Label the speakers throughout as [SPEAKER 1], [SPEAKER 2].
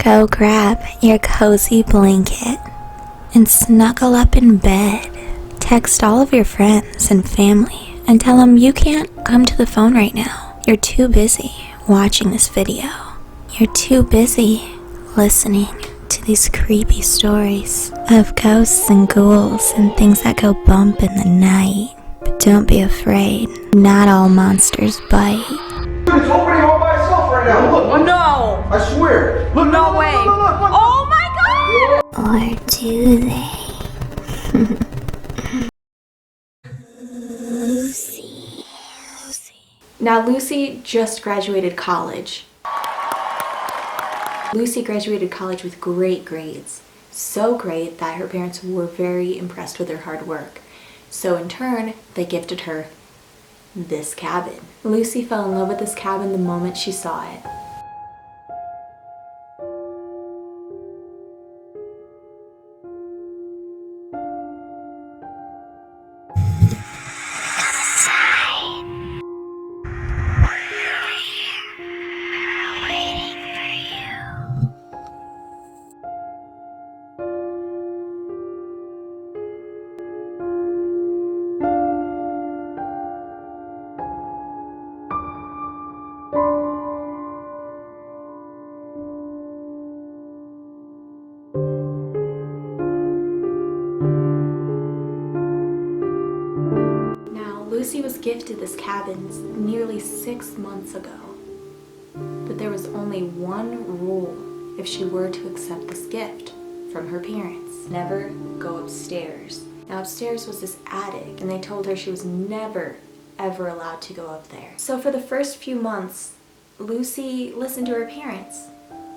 [SPEAKER 1] Go grab your cozy blanket and snuggle up in bed. Text all of your friends and family and tell them you can't come to the phone right now. You're too busy watching this video. You're too busy listening to these creepy stories of ghosts and ghouls and things that go bump in the night. But don't be afraid. Not all monsters bite.
[SPEAKER 2] It's opening all by itself right now. Look.
[SPEAKER 3] Oh, no.
[SPEAKER 2] I swear. Look,
[SPEAKER 3] no way.
[SPEAKER 2] Look.
[SPEAKER 3] Oh my God.
[SPEAKER 1] Or do they? Lucy.
[SPEAKER 4] Now Lucy just graduated college. Lucy graduated college with great grades. So great that her parents were very impressed with her hard work. So in turn, they gifted her this cabin. Lucy fell in love with this cabin the moment she saw it. Lucy was gifted this cabin nearly 6 months ago, but there was only one rule if she were to accept this gift from her parents. Never go upstairs. Now upstairs was this attic, and they told her she was never, ever allowed to go up there. So for the first few months, Lucy listened to her parents.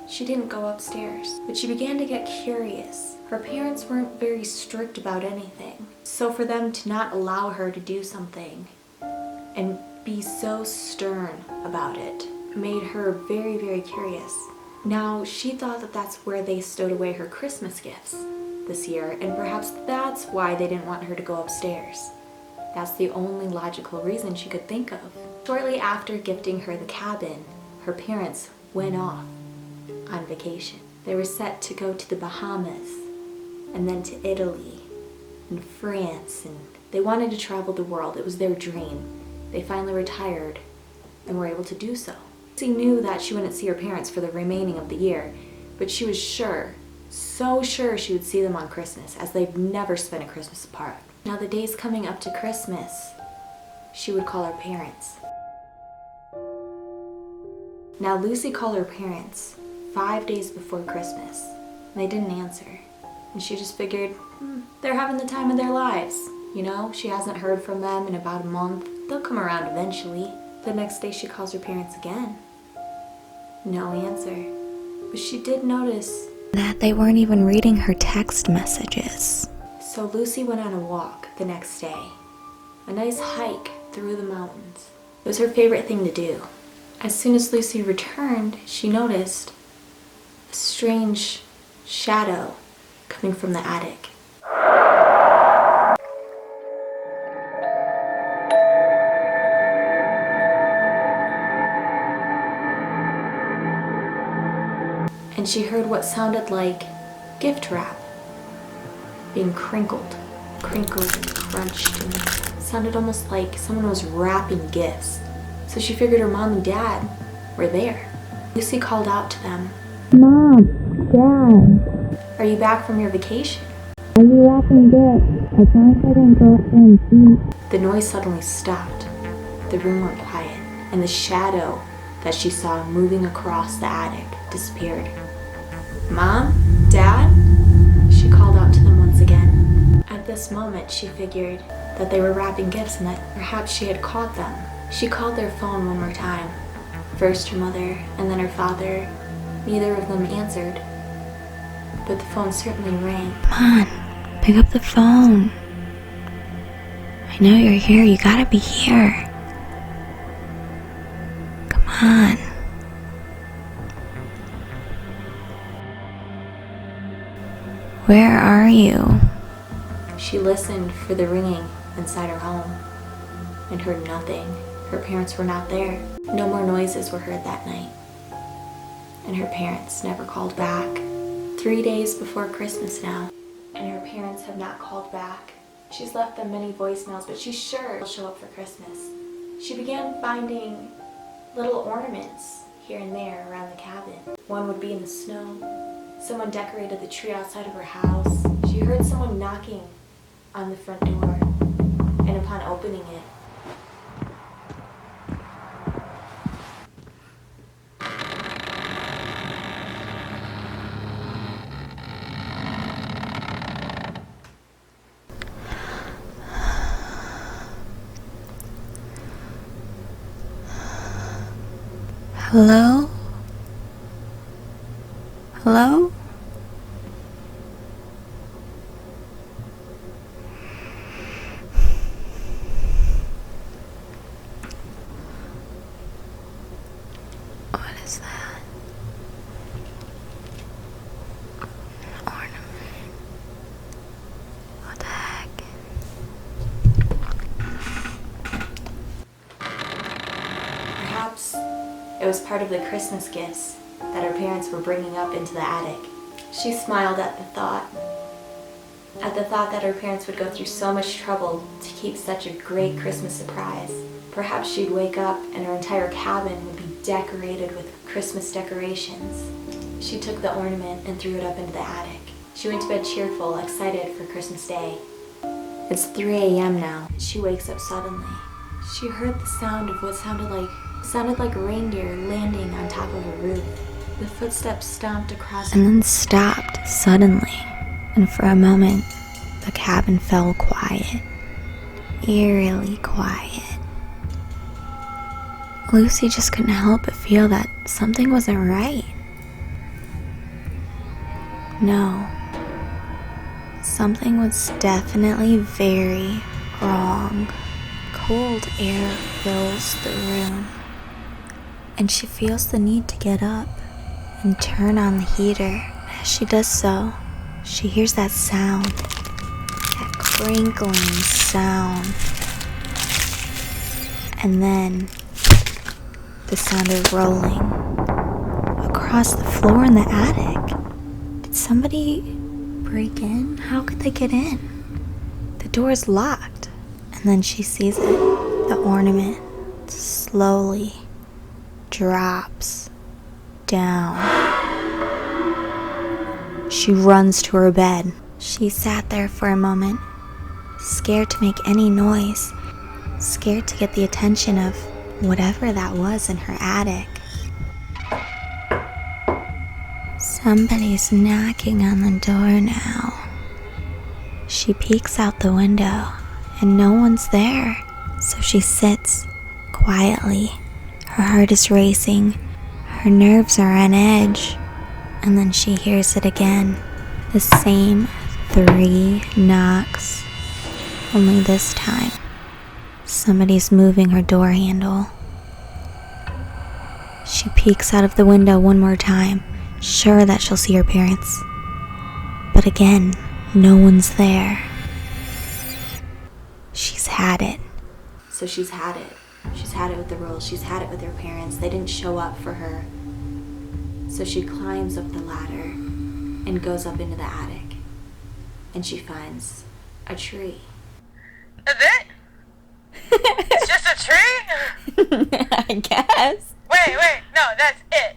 [SPEAKER 4] She didn't go upstairs, but she began to get curious. Her parents weren't very strict about anything. So for them to not allow her to do something and be so stern about it made her very, very curious. Now she thought that that's where they stowed away her Christmas gifts this year, and perhaps that's why they didn't want her to go upstairs. That's the only logical reason she could think of. Shortly after gifting her the cabin, her parents went off on vacation. They were set to go to the Bahamas and then to Italy and France, and they wanted to travel the world. It was their dream. They finally retired and were able to do so. She knew that she wouldn't see her parents for the remaining of the year, but she was sure, so sure she would see them on Christmas, as they've never spent a Christmas apart. Now the days coming up to Christmas, she would call her parents. Now Lucy called her parents 5 days before Christmas, and they didn't answer. And she just figured, they're having the time of their lives. You know, she hasn't heard from them in about a month. They'll come around eventually. The next day she calls her parents again. No answer. But she did notice
[SPEAKER 1] that they weren't even reading her text messages.
[SPEAKER 4] So Lucy went on a walk the next day. A nice hike through the mountains. It was her favorite thing to do. As soon as Lucy returned, she noticed a strange shadow coming from the attic. And she heard what sounded like gift wrap being crinkled and crunched, and it sounded almost like someone was wrapping gifts. So she figured her mom and dad were there. Lucy called out to them,
[SPEAKER 1] Mom, Dad,
[SPEAKER 4] "Are you back from your vacation?"
[SPEAKER 1] are you wrapping gifts? I promise I didn't go up there and see.
[SPEAKER 4] The noise suddenly stopped. The room went quiet, and the shadow that she saw moving across the attic disappeared. "Mom? Dad?" She called out to them once again. At this moment, she figured that they were wrapping gifts and that perhaps she had caught them. She called their phone one more time. First her mother, and then her father. Neither of them answered, but the phone certainly rang.
[SPEAKER 1] Come on, pick up the phone. I know you're here. You gotta be here. Come on. Where are you?
[SPEAKER 4] She listened for the ringing inside her home and heard nothing. Her parents were not there. No more noises were heard that night. and her parents never called back. 3 days before Christmas now, and her parents have not called back. She's left them many voicemails, but she's sure they'll show up for Christmas. She began finding little ornaments here and there around the cabin. One would be in the snow. Someone decorated the tree outside of her house. She heard someone knocking on the front door, and upon opening it,
[SPEAKER 1] Hello? Hello? What is that? An ornament. What the heck?
[SPEAKER 4] perhaps it was part of the Christmas gifts that her parents were bringing up into the attic. She smiled at the thought that her parents would go through so much trouble to keep such a great Christmas surprise. Perhaps she'd wake up and her entire cabin would be decorated with Christmas decorations. She took the ornament and threw it up into the attic. She went to bed cheerful, excited for Christmas Day. It's 3 a.m. now. She wakes up suddenly. She heard the sound of what sounded like reindeer landing on top of a roof. The footsteps stomped across
[SPEAKER 1] And then stopped suddenly, and for a moment, the cabin fell quiet. Eerily quiet. Lucy just couldn't help but feel that something wasn't right. No. Something was definitely very wrong. Cold air fills the room, and she feels the need to get up and turn on the heater. As she does so, she hears that sound, that crinkling sound, and then the sound of rolling across the floor in the attic. Did somebody break in? How could they get in? The door is locked, and then she sees it. The ornament slowly drops down. She runs to her bed. She sat there for a moment, scared to make any noise, scared to get the attention of whatever that was in her attic. Somebody's knocking on the door now. She peeks out the window, and no one's there, so she sits quietly. Her heart is racing, her nerves are on edge, and then she hears it again. The same 3 knocks, only this time, somebody's moving her door handle. She peeks out of the window one more time, sure that she'll see her parents. But again, no one's there. She's had it.
[SPEAKER 4] So she's had it. She's had it with the rules. She's had it with her parents. They didn't show up for her. So she climbs up the ladder and goes up into the attic. And she finds a tree.
[SPEAKER 3] Is it? It's just a tree?
[SPEAKER 1] I guess.
[SPEAKER 3] Wait, no, that's it.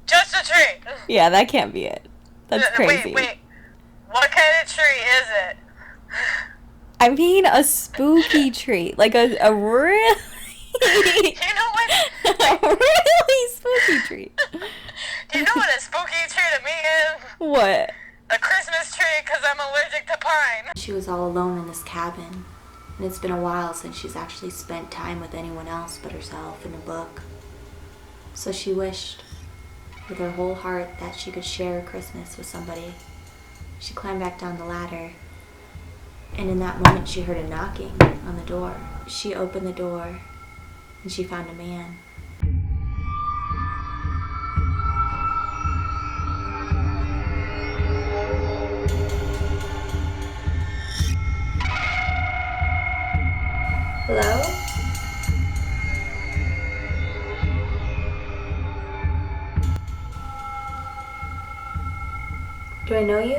[SPEAKER 3] Just a tree.
[SPEAKER 1] Yeah, that can't be it. That's crazy.
[SPEAKER 3] Wait. What kind of tree is it?
[SPEAKER 1] I mean, a spooky tree. Like a really...
[SPEAKER 3] You know what?
[SPEAKER 1] a really spooky tree.
[SPEAKER 3] Do you know what a spooky tree to me is?
[SPEAKER 1] What?
[SPEAKER 3] A Christmas tree, because I'm allergic to pine.
[SPEAKER 4] She was all alone in this cabin, and it's been a while since she's actually spent time with anyone else but herself in a book. So she wished with her whole heart that she could share Christmas with somebody. She climbed back down the ladder, and in that moment she heard a knocking on the door. She opened the door, and she found a man. Hello? Do I know you?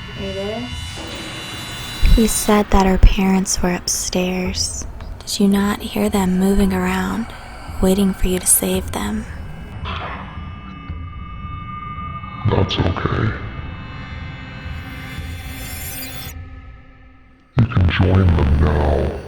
[SPEAKER 4] Are you there?
[SPEAKER 1] He said that her parents were upstairs. Did you not hear them moving around, waiting for you to save them?
[SPEAKER 5] That's okay. You can join them now.